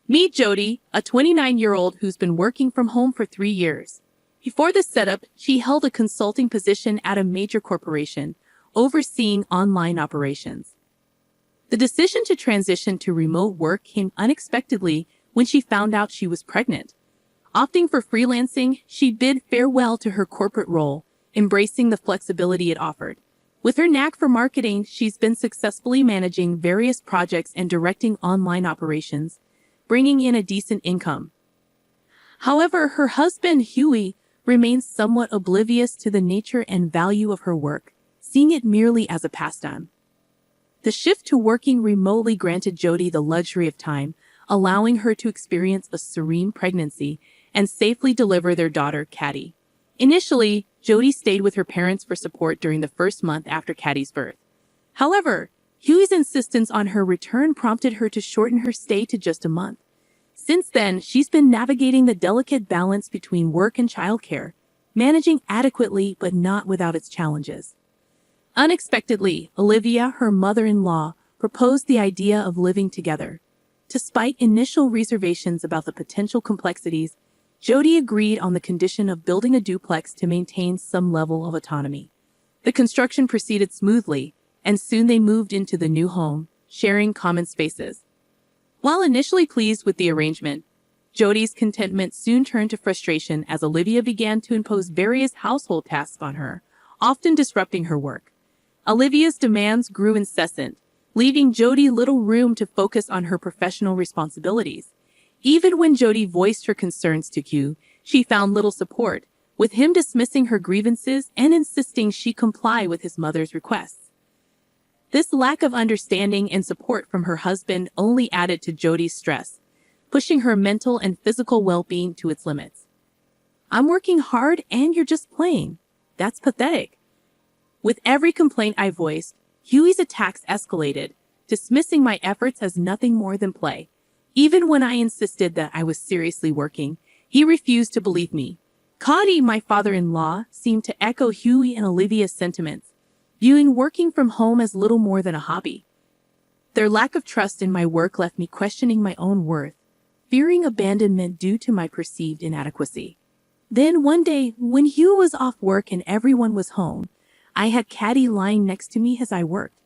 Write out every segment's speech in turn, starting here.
Meet Jody, a 29-year-old who's been working from home for 3 years. Before this setup, she held a consulting position at a major corporation, overseeing online operations. The decision to transition to remote work came unexpectedly when she found out she was pregnant. Opting for freelancing, she bid farewell to her corporate role, embracing the flexibility it offered. With her knack for marketing, she's been successfully managing various projects and directing online operations, bringing in a decent income. However, her husband, Huey, remains somewhat oblivious to the nature and value of her work, seeing it merely as a pastime. The shift to working remotely granted Jody the luxury of time, allowing her to experience a serene pregnancy and safely deliver their daughter, Caddy. Initially, Jody stayed with her parents for support during the first month after Caddy's birth. However, Huey's insistence on her return prompted her to shorten her stay to just a month. Since then, she's been navigating the delicate balance between work and childcare, managing adequately but not without its challenges. Unexpectedly, Olivia, her mother-in-law, proposed the idea of living together. Despite initial reservations about the potential complexities, Jody agreed on the condition of building a duplex to maintain some level of autonomy. The construction proceeded smoothly, and soon they moved into the new home, sharing common spaces. While initially pleased with the arrangement, Jody's contentment soon turned to frustration as Olivia began to impose various household tasks on her, often disrupting her work. Olivia's demands grew incessant, leaving Jody little room to focus on her professional responsibilities. Even when Jody voiced her concerns to Q, she found little support, with him dismissing her grievances and insisting she comply with his mother's requests. This lack of understanding and support from her husband only added to Jody's stress, pushing her mental and physical well-being to its limits. "I'm working hard and you're just playing. That's pathetic." With every complaint I voiced, Huey's attacks escalated, dismissing my efforts as nothing more than play. Even when I insisted that I was seriously working, he refused to believe me. Cody, my father-in-law, seemed to echo Huey and Olivia's sentiments, viewing working from home as little more than a hobby. Their lack of trust in my work left me questioning my own worth, fearing abandonment due to my perceived inadequacy. Then one day, when Hugh was off work and everyone was home, I had Caddy lying next to me as I worked.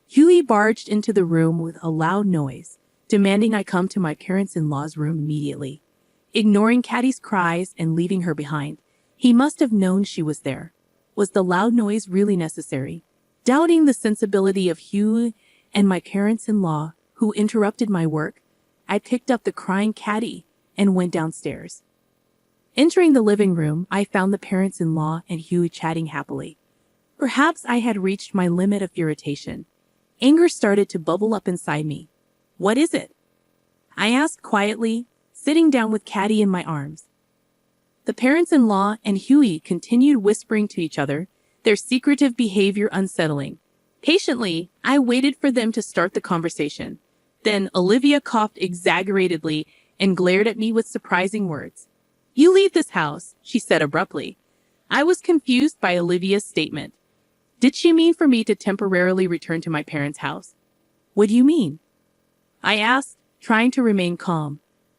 Huey barged into the room with a loud noise, demanding I come to my parents-in-law's room immediately. Ignoring Caddy's cries and leaving her behind, he must have known she was there. Was the loud noise really necessary? Doubting the sensibility of Hugh and my parents-in-law, who interrupted my work, I picked up the crying Caddy and went downstairs. Entering the living room, I found the parents-in-law and Huey chatting happily. Perhaps I had reached my limit of irritation. Anger started to bubble up inside me. "What is it?" I asked quietly, sitting down with Caddy in my arms. The parents-in-law and Huey continued whispering to each other, their secretive behavior unsettling. Patiently, I waited for them to start the conversation. Then Olivia coughed exaggeratedly and glared at me with surprising words. "You leave this house," she said abruptly. I was confused by Olivia's statement. Did she mean for me to temporarily return to my parents' house? "What do you mean?" I asked, trying to remain calm.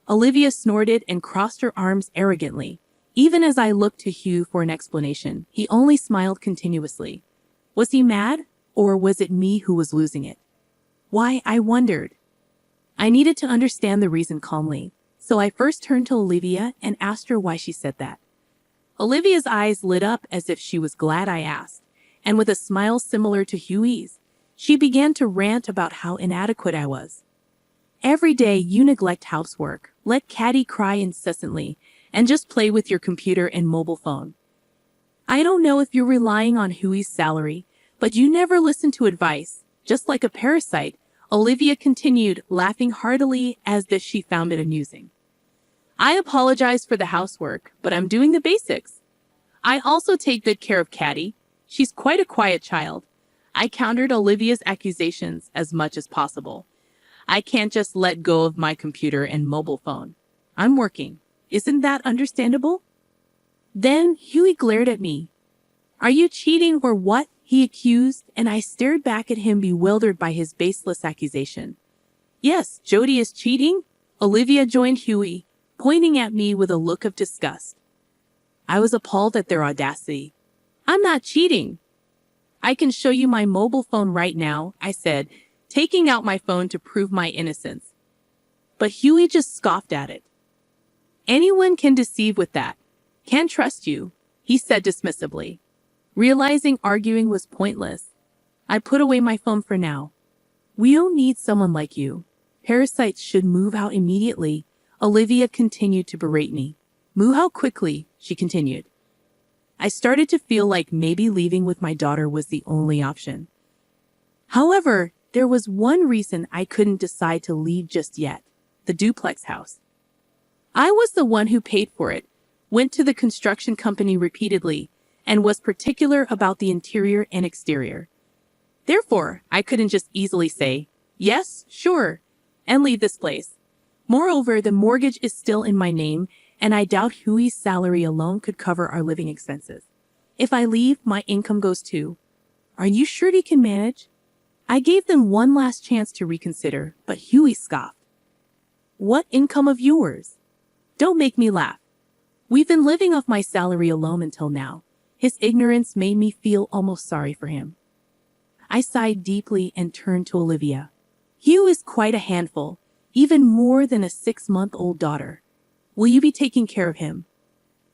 Olivia snorted and crossed her arms arrogantly. Even as I looked to Hugh for an explanation, he only smiled continuously. Was he mad, or was it me who was losing it? Why, I wondered. I needed to understand the reason calmly, so I first turned to Olivia and asked her why she said that. Olivia's eyes lit up as if she was glad I asked, and with a smile similar to Hughie's, she began to rant about how inadequate I was. "Every day you neglect housework, let Caddy cry incessantly, and just play with your computer and mobile phone. I don't know if you're relying on Huey's salary, but you never listen to advice, just like a parasite," Olivia continued, laughing heartily as if she found it amusing. "I apologize for the housework, but I'm doing the basics. I also take good care of Caddy. She's quite a quiet child." I countered Olivia's accusations as much as possible. "I can't just let go of my computer and mobile phone. I'm working. Isn't that understandable?" Then Huey glared at me. "Are you cheating or what?" he accused, and I stared back at him bewildered by his baseless accusation. "Yes, Jody is cheating," Olivia joined Huey, pointing at me with a look of disgust. I was appalled at their audacity. I'm not cheating. I can show you my mobile phone right now, I said, taking out my phone to prove my innocence. But Huey just scoffed at it. Anyone can deceive with that. Can't trust you, he said dismissively. Realizing arguing was pointless, I put away my phone for now. We don't need someone like you. Parasites should move out immediately. Olivia continued to berate me. Move out quickly, she continued. I started to feel like maybe leaving with my daughter was the only option. However, there was one reason I couldn't decide to leave just yet: the duplex house. I was the one who paid for it, went to the construction company repeatedly, and was particular about the interior and exterior. Therefore, I couldn't just easily say, yes, sure, and leave this place. Moreover, the mortgage is still in my name, and I doubt Huey's salary alone could cover our living expenses. If I leave, my income goes too. Are you sure he can manage? I gave them one last chance to reconsider, but Huey scoffed. What income of yours? Don't make me laugh. We've been living off my salary alone until now. His ignorance made me feel almost sorry for him. I sighed deeply and turned to Olivia. Hugh is quite a handful, even more than a 6-month-old daughter. Will you be taking care of him?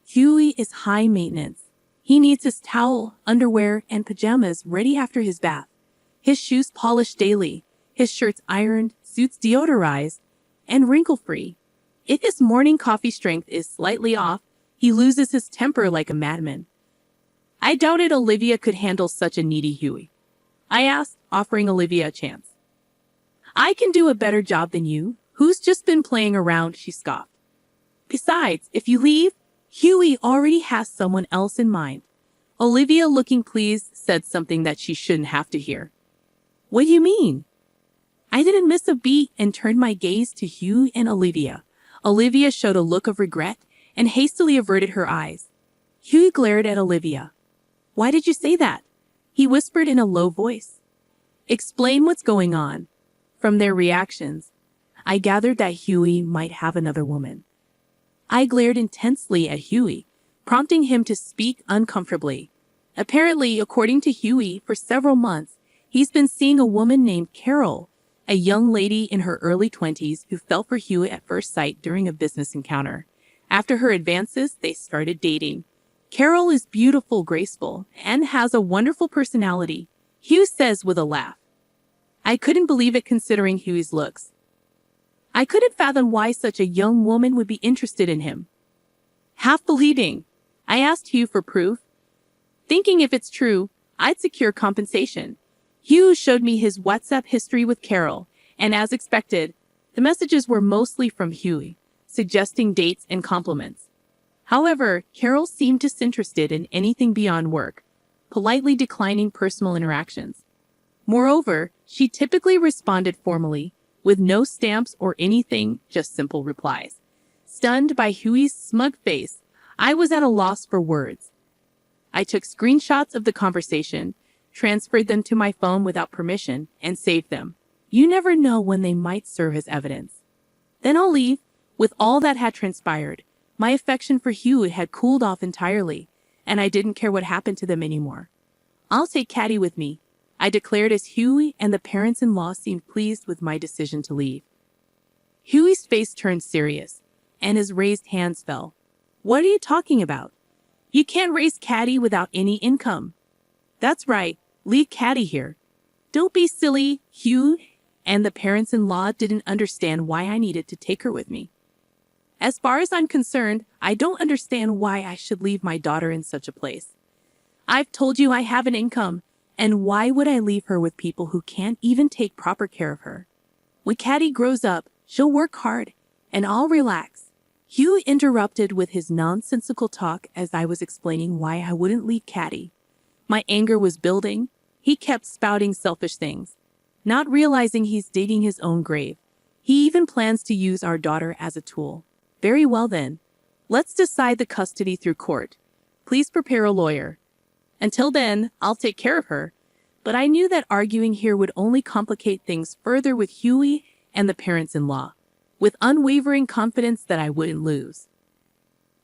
Huey is high maintenance. He needs his towel, underwear, and pajamas ready after his bath, his shoes polished daily, his shirts ironed, suits deodorized, and wrinkle-free. If his morning coffee strength is slightly off, he loses his temper like a madman. I doubted Olivia could handle such a needy Huey. I asked, offering Olivia a chance. I can do a better job than you. Who's just been playing around, she scoffed. Besides, if you leave, Huey already has someone else in mind. Olivia, looking pleased, said something that she shouldn't have to hear. What do you mean? I didn't miss a beat and turned my gaze to Hugh and Olivia. Olivia showed a look of regret and hastily averted her eyes. Hugh glared at Olivia. Why did you say that? He whispered in a low voice. Explain what's going on. From their reactions, I gathered that Huey might have another woman. I glared intensely at Huey, prompting him to speak uncomfortably. Apparently, according to Huey, for several months, he's been seeing a woman named Carol, a young lady in her early 20s who fell for Huey at first sight during a business encounter. After her advances, they started dating. Carol is beautiful, graceful, and has a wonderful personality, Hugh says with a laugh. I couldn't believe it considering Huey's looks. I couldn't fathom why such a young woman would be interested in him. Half believing, I asked Hugh for proof, thinking if it's true, I'd secure compensation. Hugh showed me his WhatsApp history with Carol, and as expected, the messages were mostly from Huey, suggesting dates and compliments. However, Carol seemed disinterested in anything beyond work, politely declining personal interactions. Moreover, she typically responded formally, with no stamps or anything, just simple replies. Stunned by Huey's smug face, I was at a loss for words. I took screenshots of the conversation, transferred them to my phone without permission, and saved them. You never know when they might serve as evidence. Then I'll leave. With all that had transpired, my affection for Huey had cooled off entirely, and I didn't care what happened to them anymore. I'll take Caddy with me, I declared as Huey and the parents-in-law seemed pleased with my decision to leave. Huey's face turned serious, and his raised hands fell. What are you talking about? You can't raise Caddy without any income. That's right, leave Caddy here. Don't be silly, Hugh, and the parents-in-law didn't understand why I needed to take her with me. As far as I'm concerned, I don't understand why I should leave my daughter in such a place. I've told you I have an income, and why would I leave her with people who can't even take proper care of her? When Caddy grows up, she'll work hard, and I'll relax. Hugh interrupted with his nonsensical talk as I was explaining why I wouldn't leave Caddy. My anger was building. He kept spouting selfish things, not realizing he's digging his own grave. He even plans to use our daughter as a tool. Very well then. Let's decide the custody through court. Please prepare a lawyer. Until then, I'll take care of her. But I knew that arguing here would only complicate things further with Huey and the parents-in-law. with unwavering confidence that I wouldn't lose.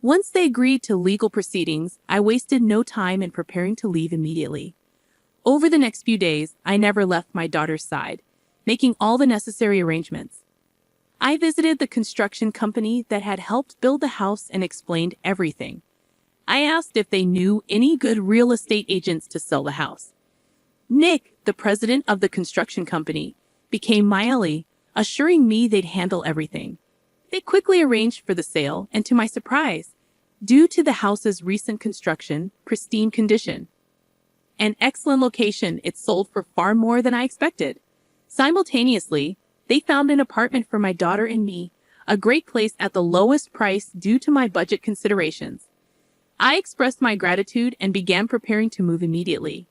Once they agreed to legal proceedings, I wasted no time in preparing to leave immediately. Over the next few days, I never left my daughter's side, making all the necessary arrangements. I visited the construction company that had helped build the house and explained everything. I asked if they knew any good real estate agents to sell the house. Nick, the president of the construction company, became my ally, assuring me they'd handle everything. They quickly arranged for the sale, and to my surprise, due to the house's recent construction, pristine condition, and excellent location, it sold for far more than I expected. Simultaneously, they found an apartment for my daughter and me, a great place at the lowest price due to my budget considerations. I expressed my gratitude and began preparing to move immediately.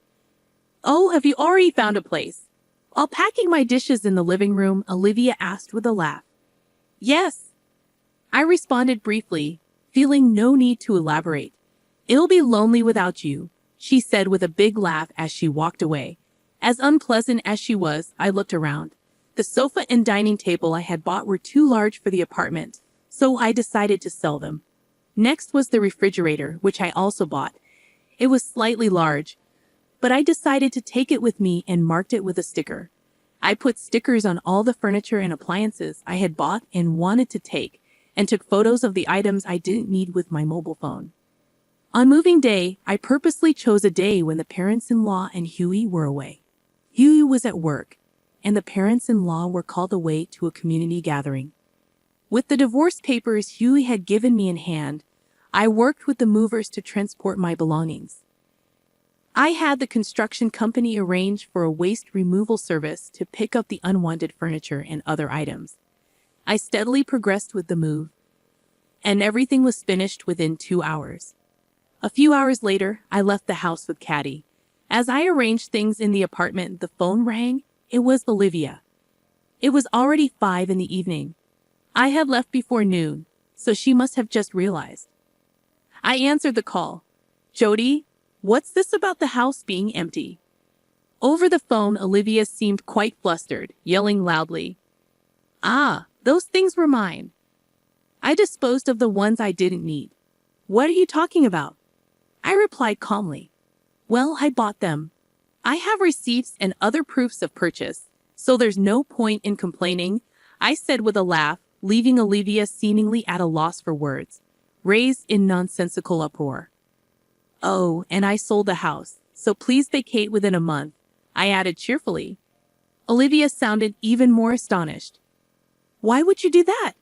"Oh, have you already found a place?" While packing my dishes in the living room, Olivia asked with a laugh. "Yes," I responded briefly, feeling no need to elaborate. "It'll be lonely without you," she said with a big laugh as she walked away. As unpleasant as she was, I looked around. The sofa and dining table I had bought were too large for the apartment, so I decided to sell them. Next was the refrigerator, which I also bought. It was slightly large, but I decided to take it with me and marked it with a sticker. I put stickers on all the furniture and appliances I had bought and wanted to take, and took photos of the items I didn't need with my mobile phone. On moving day, I purposely chose a day when the parents-in-law and Huey were away. Huey was at work, and the parents-in-law were called away to a community gathering. With the divorce papers Huey had given me in hand, I worked with the movers to transport my belongings. I had the construction company arrange for a waste removal service to pick up the unwanted furniture and other items. I steadily progressed with the move, and everything was finished within 2 hours. A few hours later, I left the house with Caddy. As I arranged things in the apartment, the phone rang. It was Olivia. It was already 5 in the evening. I had left before noon, so she must have just realized. I answered the call. "Jody, what's this about the house being empty?" Over the phone, Olivia seemed quite flustered, yelling loudly. "Ah, those things were mine. I disposed of the ones I didn't need." "What are you talking about?" I replied calmly. "Well, I bought them. I have receipts and other proofs of purchase, so there's no point in complaining," I said with a laugh, leaving Olivia seemingly at a loss for words, raised in nonsensical uproar. "Oh, and I sold the house, so please vacate within a month," I added cheerfully. Olivia sounded even more astonished. "Why would you do that?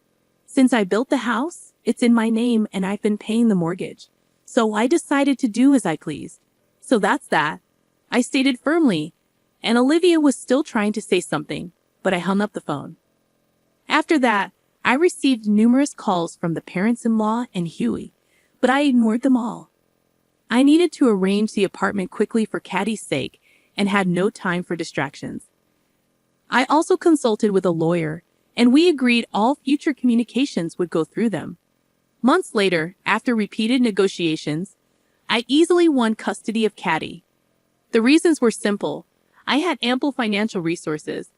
Since I built the house, it's in my name and I've been paying the mortgage, so I decided to do as I pleased. So that's that," I stated firmly, and Olivia was still trying to say something, but I hung up the phone. After that, I received numerous calls from the parents-in-law and Huey, but I ignored them all. I needed to arrange the apartment quickly for Caddy's sake and had no time for distractions. I also consulted with a lawyer, and we agreed all future communications would go through them. Months later, after repeated negotiations, I easily won custody of Caddy. The reasons were simple. I had ample financial resources.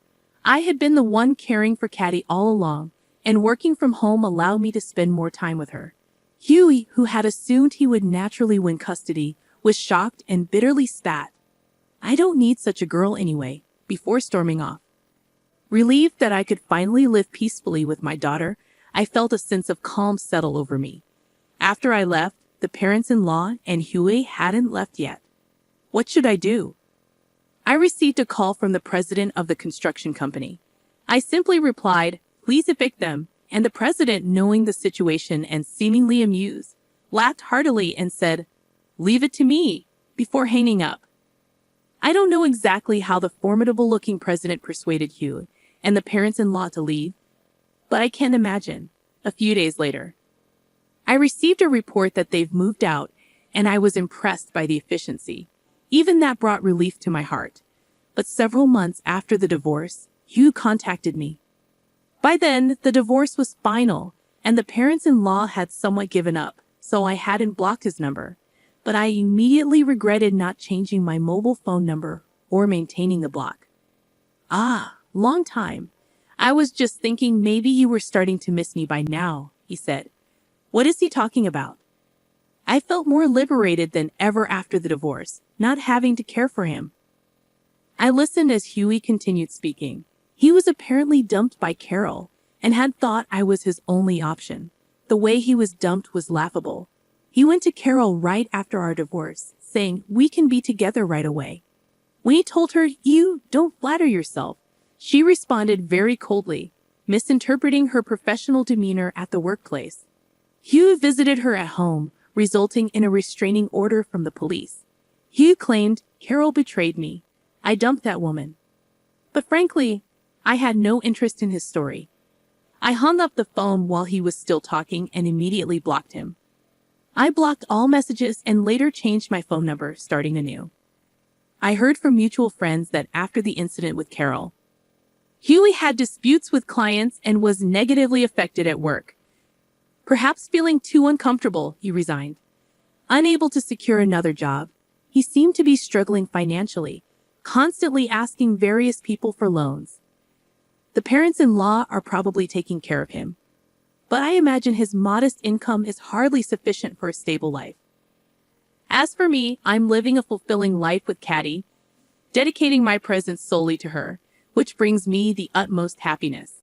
I had been the one caring for Caddy all along, and working from home allowed me to spend more time with her. Huey, who had assumed he would naturally win custody, was shocked and bitterly spat. "I don't need such a girl anyway," before storming off. Relieved that I could finally live peacefully with my daughter, I felt a sense of calm settle over me. After I left, the parents-in-law and Huey hadn't left yet. What should I do? I received a call from the president of the construction company. I simply replied, "Please evict them," and the president, knowing the situation and seemingly amused, laughed heartily and said, "Leave it to me," before hanging up. I don't know exactly how the formidable-looking president persuaded Huey and the parents-in-law to leave, but I can imagine. A few days later, I received a report that they've moved out, and I was impressed by the efficiency. Even that brought relief to my heart. But several months after the divorce, Hugh contacted me. By then, the divorce was final, and the parents-in-law had somewhat given up, so I hadn't blocked his number. But I immediately regretted not changing my mobile phone number or maintaining the block. Long time. I was just thinking maybe you were starting to miss me by now, he said. What is he talking about? I felt more liberated than ever after the divorce, not having to care for him. I listened as Huey continued speaking. He was apparently dumped by Carol and had thought I was his only option. The way he was dumped was laughable. He went to Carol right after our divorce, saying, "We can be together right away." When he told her, "You don't flatter yourself," she responded very coldly, misinterpreting her professional demeanor at the workplace. Hugh visited her at home, resulting in a restraining order from the police. Hugh claimed, "Carol betrayed me. I dumped that woman." But frankly, I had no interest in his story. I hung up the phone while he was still talking and immediately blocked him. I blocked all messages and later changed my phone number, starting anew. I heard from mutual friends that after the incident with Carol, Huey had disputes with clients and was negatively affected at work. Perhaps feeling too uncomfortable, he resigned. Unable to secure another job, he seemed to be struggling financially, constantly asking various people for loans. The parents-in-law are probably taking care of him, but I imagine his modest income is hardly sufficient for a stable life. As for me, I'm living a fulfilling life with Caddy, dedicating my presence solely to her, which brings me the utmost happiness.